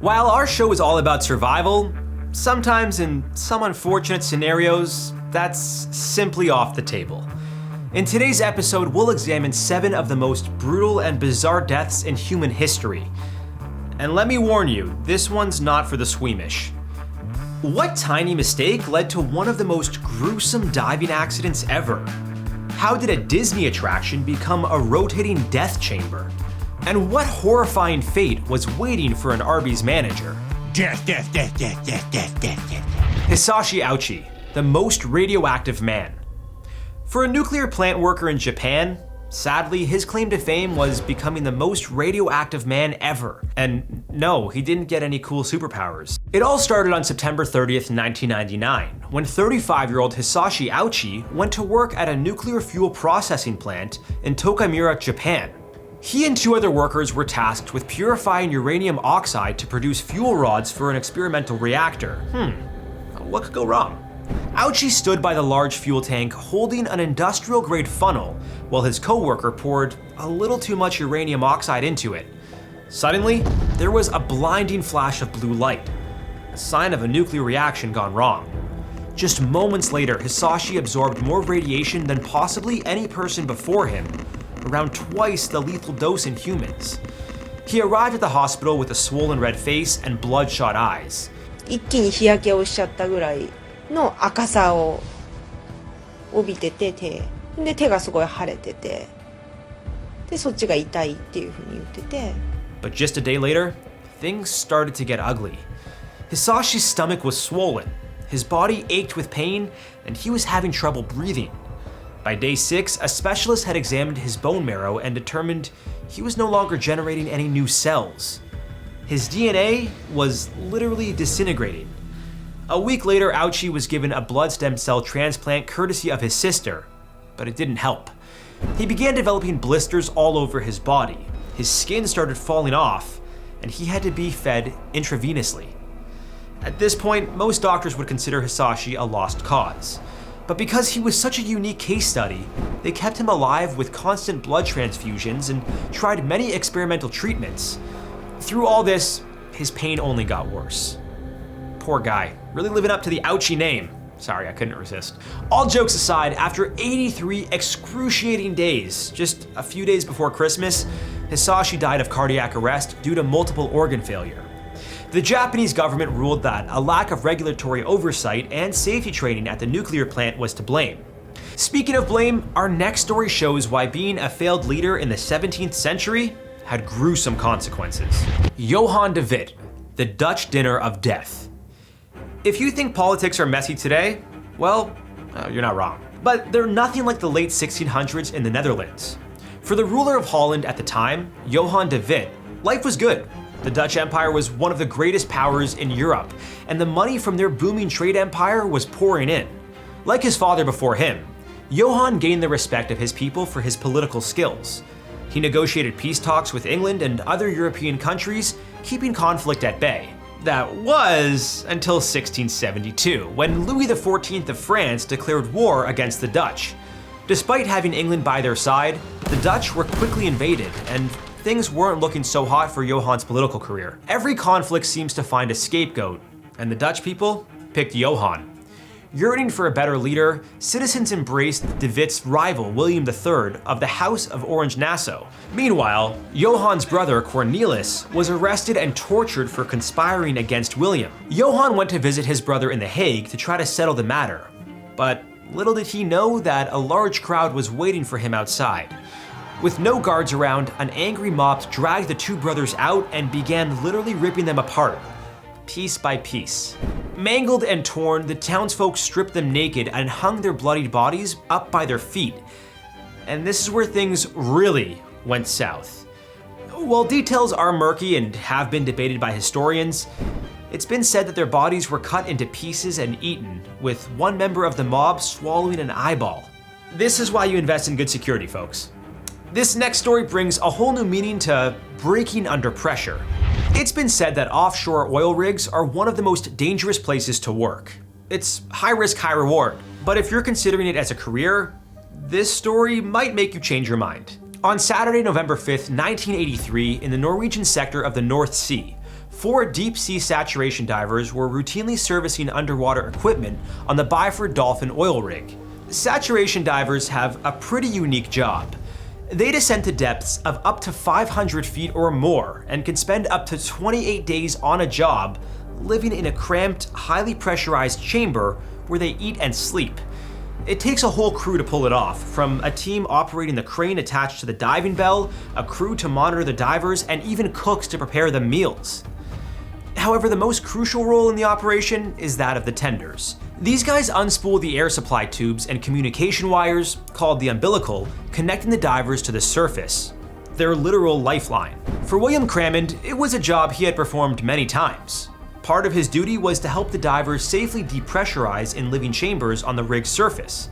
While our show is all about survival, sometimes in some unfortunate scenarios, that's simply off the table. In today's episode, we'll examine 7 of the most brutal and bizarre deaths in human history. And let me warn you, this one's not for the squeamish. What tiny mistake led to one of the most gruesome diving accidents ever? How did a Disney attraction become a rotating death chamber? And what horrifying fate was waiting for an Arby's manager? Death. Hisashi Ouchi, the most radioactive man. For a nuclear plant worker in Japan, sadly, his claim to fame was becoming the most radioactive man ever. And no, he didn't get any cool superpowers. It all started on September 30th, 1999, when 35-year-old Hisashi Ouchi went to work at a nuclear fuel processing plant in Tokamura, Japan. He and 2 other workers were tasked with purifying uranium oxide to produce fuel rods for an experimental reactor. What could go wrong? Ouchi stood by the large fuel tank holding an industrial-grade funnel while his co-worker poured a little too much uranium oxide into it. Suddenly, there was a blinding flash of blue light, a sign of a nuclear reaction gone wrong. Just moments later, Hisashi absorbed more radiation than possibly any person before him, around twice the lethal dose in humans. He arrived at the hospital with a swollen red face and bloodshot eyes. 一気に日焼けをしちゃったぐらいの赤さを帯びてて、手がすごい腫れてて、でそっちが痛いっていう風に言ってて。But just a day later, things started to get ugly. Hisashi's stomach was swollen, his body ached with pain, and he was having trouble breathing. By day 6, a specialist had examined his bone marrow and determined he was no longer generating any new cells. His DNA was literally disintegrating. A week later, Ouchi was given a blood stem cell transplant courtesy of his sister, but it didn't help. He began developing blisters all over his body, his skin started falling off, and he had to be fed intravenously. At this point, most doctors would consider Hisashi a lost cause. But because he was such a unique case study, they kept him alive with constant blood transfusions and tried many experimental treatments. Through all this, his pain only got worse. Poor guy, really living up to the Ouchi name. Sorry, I couldn't resist. All jokes aside, after 83 excruciating days, just a few days before Christmas, Hisashi died of cardiac arrest due to multiple organ failure. The Japanese government ruled that a lack of regulatory oversight and safety training at the nuclear plant was to blame. Speaking of blame, our next story shows why being a failed leader in the 17th century had gruesome consequences. Johan de Witt, the Dutch dinner of death. If you think politics are messy today, well, you're not wrong. But they're nothing like the late 1600s in the Netherlands. For the ruler of Holland at the time, Johan de Witt, life was good. The Dutch Empire was one of the greatest powers in Europe, and the money from their booming trade empire was pouring in. Like his father before him, Johan gained the respect of his people for his political skills. He negotiated peace talks with England and other European countries, keeping conflict at bay. That was until 1672, when Louis XIV of France declared war against the Dutch. Despite having England by their side, the Dutch were quickly invaded, and things weren't looking so hot for Johan's political career. Every conflict seems to find a scapegoat, and the Dutch people picked Johan. Yearning for a better leader, citizens embraced de Witt's rival William III of the House of Orange-Nassau. Meanwhile, Johan's brother Cornelis was arrested and tortured for conspiring against William. Johan went to visit his brother in The Hague to try to settle the matter, but little did he know that a large crowd was waiting for him outside. With no guards around, an angry mob dragged the 2 brothers out and began literally ripping them apart, piece by piece. Mangled and torn, the townsfolk stripped them naked and hung their bloodied bodies up by their feet. And this is where things really went south. While details are murky and have been debated by historians, it's been said that their bodies were cut into pieces and eaten, with one member of the mob swallowing an eyeball. This is why you invest in good security, folks. This next story brings a whole new meaning to breaking under pressure. It's been said that offshore oil rigs are one of the most dangerous places to work. It's high risk, high reward, but if you're considering it as a career, this story might make you change your mind. On Saturday, November 5th, 1983, in the Norwegian sector of the North Sea, 4 deep-sea saturation divers were routinely servicing underwater equipment on the Byford Dolphin oil rig. Saturation divers have a pretty unique job. They descend to depths of up to 500 feet or more and can spend up to 28 days on a job, living in a cramped, highly pressurized chamber where they eat and sleep. It takes a whole crew to pull it off, from a team operating the crane attached to the diving bell, a crew to monitor the divers, and even cooks to prepare them meals. However, the most crucial role in the operation is that of the tenders. These guys unspool the air supply tubes and communication wires, called the umbilical, connecting the divers to the surface. Their literal lifeline. For William Crammond, it was a job he had performed many times. Part of his duty was to help the divers safely depressurize in living chambers on the rig's surface.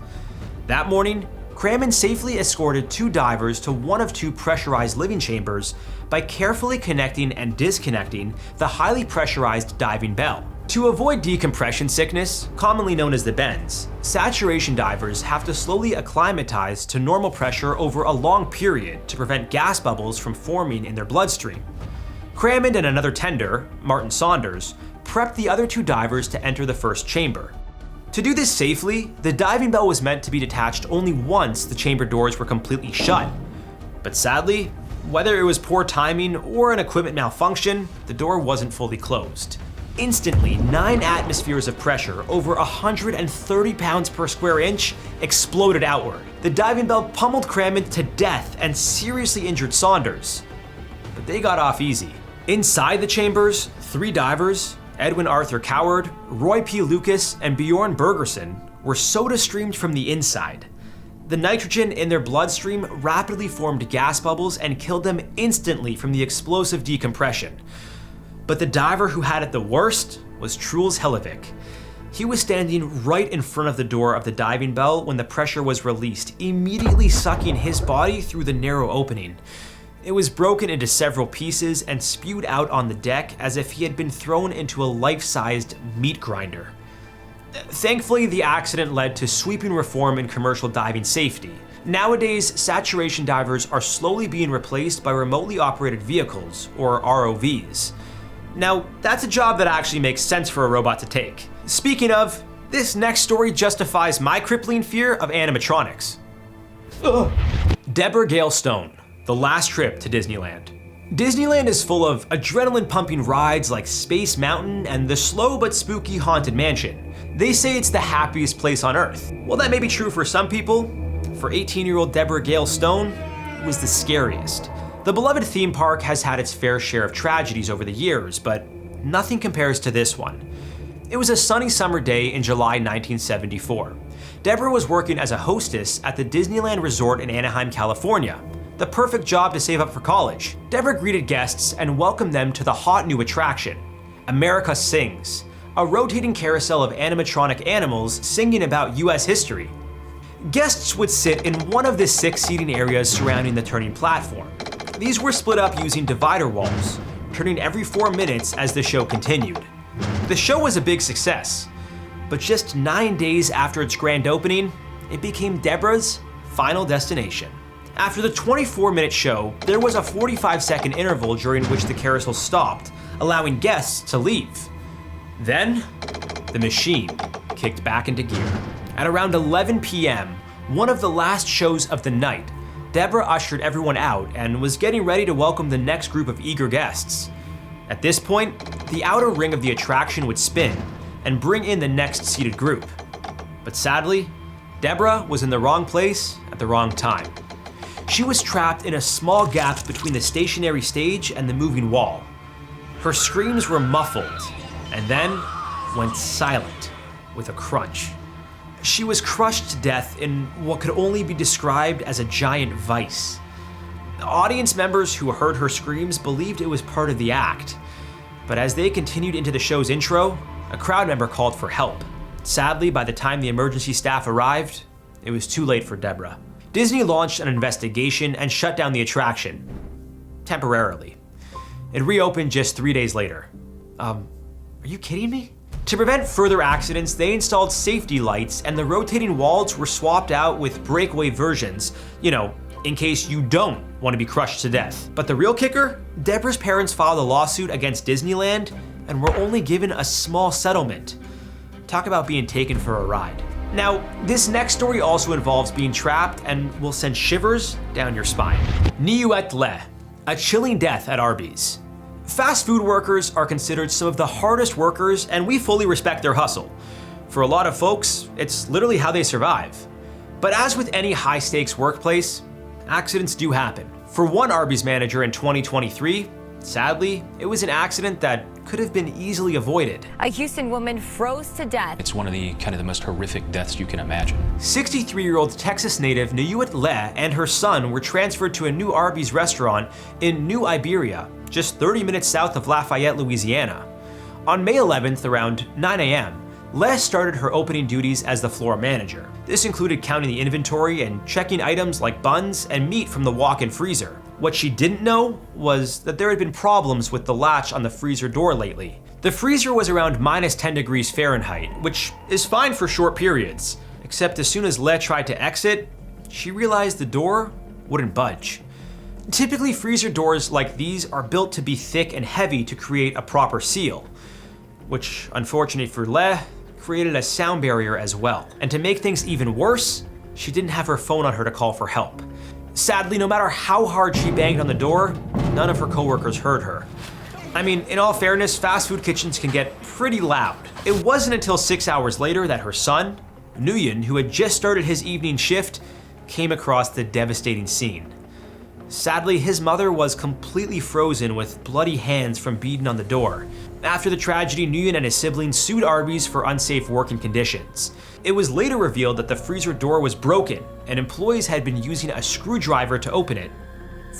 That morning, Crammond safely escorted 2 divers to one of 2 pressurized living chambers by carefully connecting and disconnecting the highly pressurized diving bell. To avoid decompression sickness, commonly known as the bends, saturation divers have to slowly acclimatize to normal pressure over a long period to prevent gas bubbles from forming in their bloodstream. Crammond and another tender, Martin Saunders, prepped the other 2 divers to enter the first chamber. To do this safely, the diving bell was meant to be detached only once the chamber doors were completely shut. But sadly, whether it was poor timing or an equipment malfunction, the door wasn't fully closed. Instantly, 9 atmospheres of pressure, over 130 pounds per square inch, exploded outward. The diving bell pummeled Crammond to death and seriously injured Saunders. But they got off easy. Inside the chambers, 3 divers, Edwin Arthur Coward, Roy P. Lucas, and Bjorn Bergerson, were soda streamed from the inside. The nitrogen in their bloodstream rapidly formed gas bubbles and killed them instantly from the explosive decompression. But the diver who had it the worst was Truls Hellevik. He was standing right in front of the door of the diving bell when the pressure was released, immediately sucking his body through the narrow opening. It was broken into several pieces and spewed out on the deck as if he had been thrown into a life-sized meat grinder. Thankfully, the accident led to sweeping reform in commercial diving safety. Nowadays, saturation divers are slowly being replaced by remotely operated vehicles, or ROVs. Now, that's a job that actually makes sense for a robot to take. Speaking of, this next story justifies my crippling fear of animatronics. Ugh. Deborah Gale Stone. The last trip to Disneyland. Disneyland is full of adrenaline-pumping rides like Space Mountain and the slow but spooky Haunted Mansion. They say it's the happiest place on Earth. Well, that may be true for some people. For 18-year-old Deborah Gale Stone, it was the scariest. The beloved theme park has had its fair share of tragedies over the years, but nothing compares to this one. It was a sunny summer day in July 1974. Deborah was working as a hostess at the Disneyland Resort in Anaheim, California. The perfect job to save up for college. Deborah greeted guests and welcomed them to the hot new attraction, America Sings, a rotating carousel of animatronic animals singing about US history. Guests would sit in one of the 6 seating areas surrounding the turning platform. These were split up using divider walls, turning every 4 minutes as the show continued. The show was a big success, but just 9 days after its grand opening, it became Deborah's final destination. After the 24-minute show, there was a 45-second interval during which the carousel stopped, allowing guests to leave. Then, the machine kicked back into gear. At around 11 p.m., one of the last shows of the night, Deborah ushered everyone out and was getting ready to welcome the next group of eager guests. At this point, the outer ring of the attraction would spin and bring in the next seated group. But sadly, Deborah was in the wrong place at the wrong time. She was trapped in a small gap between the stationary stage and the moving wall. Her screams were muffled and then went silent with a crunch. She was crushed to death in what could only be described as a giant vice. Audience members who heard her screams believed it was part of the act, but as they continued into the show's intro, a crowd member called for help. Sadly, by the time the emergency staff arrived, it was too late for Deborah. Disney launched an investigation and shut down the attraction. Temporarily. It reopened just 3 days later. Are you kidding me? To prevent further accidents, they installed safety lights and the rotating walls were swapped out with breakaway versions, in case you don't want to be crushed to death. But the real kicker? Deborah's parents filed a lawsuit against Disneyland and were only given a small settlement. Talk about being taken for a ride. Now, this next story also involves being trapped and will send shivers down your spine. Nieuwet Le, a chilling death at Arby's. Fast food workers are considered some of the hardest workers, and we fully respect their hustle. For a lot of folks, it's literally how they survive. But as with any high-stakes workplace, accidents do happen. For one Arby's manager in 2023, sadly, it was an accident that could have been easily avoided. A Houston woman froze to death. It's one of the most horrific deaths you can imagine. 63-year-old Texas native Nieuwet Le and her son were transferred to a new Arby's restaurant in New Iberia, just 30 minutes south of Lafayette, Louisiana. On May 11th, around 9 a.m., Le started her opening duties as the floor manager. This included counting the inventory and checking items like buns and meat from the walk-in freezer. What she didn't know was that there had been problems with the latch on the freezer door lately. The freezer was around minus 10 degrees Fahrenheit, which is fine for short periods, except as soon as Le tried to exit, she realized the door wouldn't budge. Typically, freezer doors like these are built to be thick and heavy to create a proper seal, which, unfortunately for Le, created a sound barrier as well. And to make things even worse, she didn't have her phone on her to call for help. Sadly, no matter how hard she banged on the door, none of her coworkers heard her. I mean, in all fairness, fast food kitchens can get pretty loud. It wasn't until 6 hours later that her son, Nguyen, who had just started his evening shift, came across the devastating scene. Sadly, his mother was completely frozen with bloody hands from beating on the door. After the tragedy, Nguyen and his siblings sued Arby's for unsafe working conditions. It was later revealed that the freezer door was broken and employees had been using a screwdriver to open it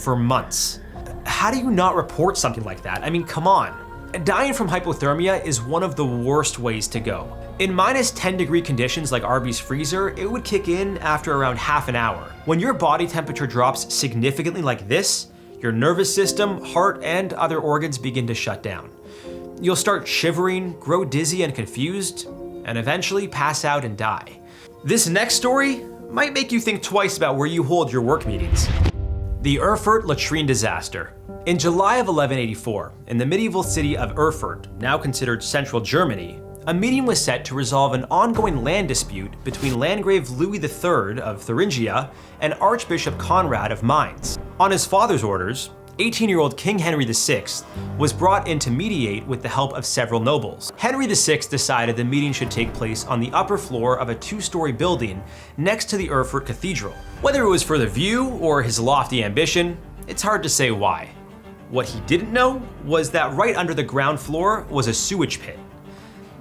for months. How do you not report something like that? I mean, come on. Dying from hypothermia is one of the worst ways to go. In minus 10 degree conditions like Arby's freezer, it would kick in after around half an hour. When your body temperature drops significantly like this, your nervous system, heart, and other organs begin to shut down. You'll start shivering, grow dizzy and confused, and eventually pass out and die. This next story might make you think twice about where you hold your work meetings. The Erfurt Latrine disaster. In July of 1184, in the medieval city of Erfurt, now considered central Germany, a meeting was set to resolve an ongoing land dispute between Landgrave Louis III of Thuringia and Archbishop Conrad of Mainz. On his father's orders, 18-year-old King Henry VI was brought in to mediate with the help of several nobles. Henry VI decided the meeting should take place on the upper floor of a 2-story building next to the Erfurt Cathedral. Whether it was for the view or his lofty ambition, it's hard to say why. What he didn't know was that right under the ground floor was a sewage pit.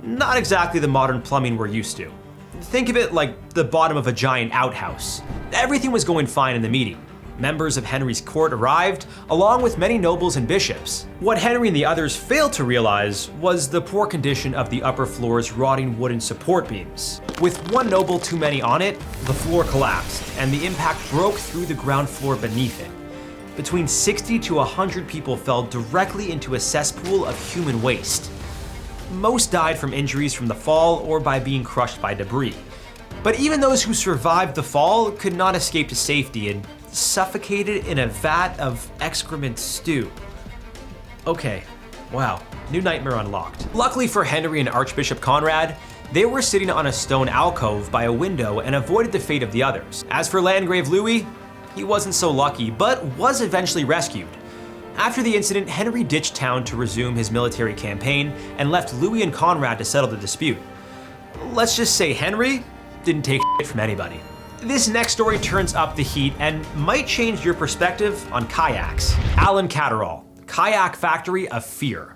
Not exactly the modern plumbing we're used to. Think of it like the bottom of a giant outhouse. Everything was going fine in the meeting. Members of Henry's court arrived, along with many nobles and bishops. What Henry and the others failed to realize was the poor condition of the upper floor's rotting wooden support beams. With one noble too many on it, the floor collapsed, and the impact broke through the ground floor beneath it. Between 60 to 100 people fell directly into a cesspool of human waste. Most died from injuries from the fall or by being crushed by debris. But even those who survived the fall could not escape to safety and suffocated in a vat of excrement stew. Okay, wow, new nightmare unlocked. Luckily for Henry and Archbishop Conrad, they were sitting on a stone alcove by a window and avoided the fate of the others. As for Landgrave Louis, he wasn't so lucky, but was eventually rescued. After the incident, Henry ditched town to resume his military campaign and left Louis and Conrad to settle the dispute. Let's just say Henry didn't take shit from anybody. This next story turns up the heat and might change your perspective on kayaks. Alan Catterall, Kayak Factory of Fear.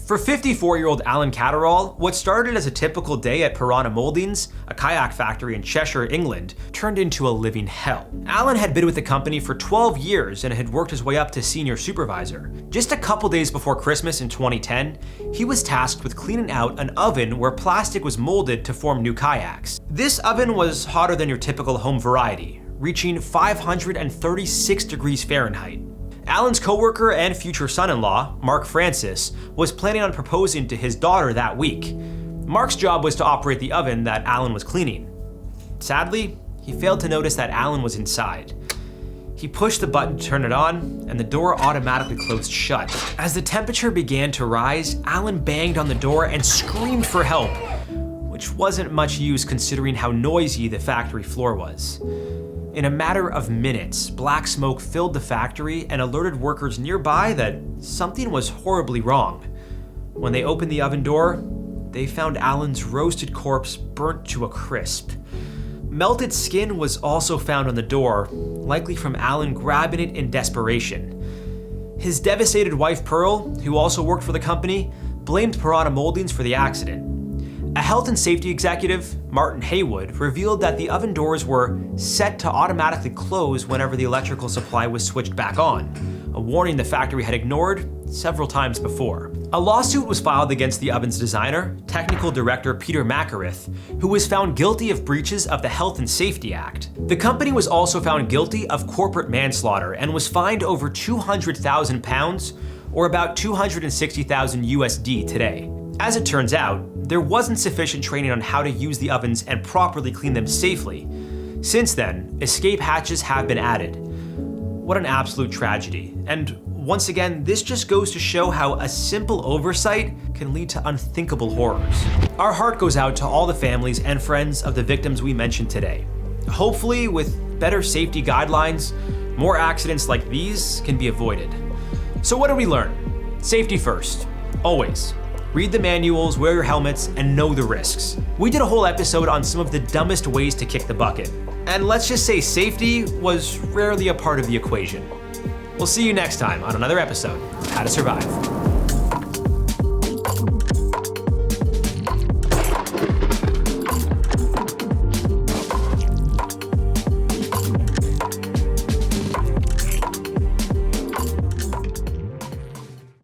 For 54-year-old Alan Catterall, what started as a typical day at Piranha Moldings, a kayak factory in Cheshire, England, turned into a living hell. Alan had been with the company for 12 years and had worked his way up to senior supervisor. Just a couple days before Christmas in 2010, he was tasked with cleaning out an oven where plastic was molded to form new kayaks. This oven was hotter than your typical home variety, reaching 536 degrees Fahrenheit. Alan's coworker and future son-in-law, Mark Francis, was planning on proposing to his daughter that week. Mark's job was to operate the oven that Alan was cleaning. Sadly, he failed to notice that Alan was inside. He pushed the button to turn it on, and the door automatically closed shut. As the temperature began to rise, Alan banged on the door and screamed for help, which wasn't much use considering how noisy the factory floor was. In a matter of minutes, black smoke filled the factory and alerted workers nearby that something was horribly wrong. When they opened the oven door, they found Alan's roasted corpse burnt to a crisp. Melted skin was also found on the door, likely from Alan grabbing it in desperation. His devastated wife Pearl, who also worked for the company, blamed Piranha Moldings for the accident. A health and safety executive, Martin Haywood, revealed that the oven doors were set to automatically close whenever the electrical supply was switched back on, a warning the factory had ignored several times before. A lawsuit was filed against the oven's designer, technical director Peter Macarith, who was found guilty of breaches of the Health and Safety Act. The company was also found guilty of corporate manslaughter and was fined over £200,000, or about 260,000 USD today. As it turns out, there wasn't sufficient training on how to use the ovens and properly clean them safely. Since then, escape hatches have been added. What an absolute tragedy. And once again, this just goes to show how a simple oversight can lead to unthinkable horrors. Our heart goes out to all the families and friends of the victims we mentioned today. Hopefully, with better safety guidelines, more accidents like these can be avoided. So what did we learn? Safety first, always. Read the manuals, wear your helmets, and know the risks. We did a whole episode on some of the dumbest ways to kick the bucket. And let's just say safety was rarely a part of the equation. We'll see you next time on another episode of How to Survive.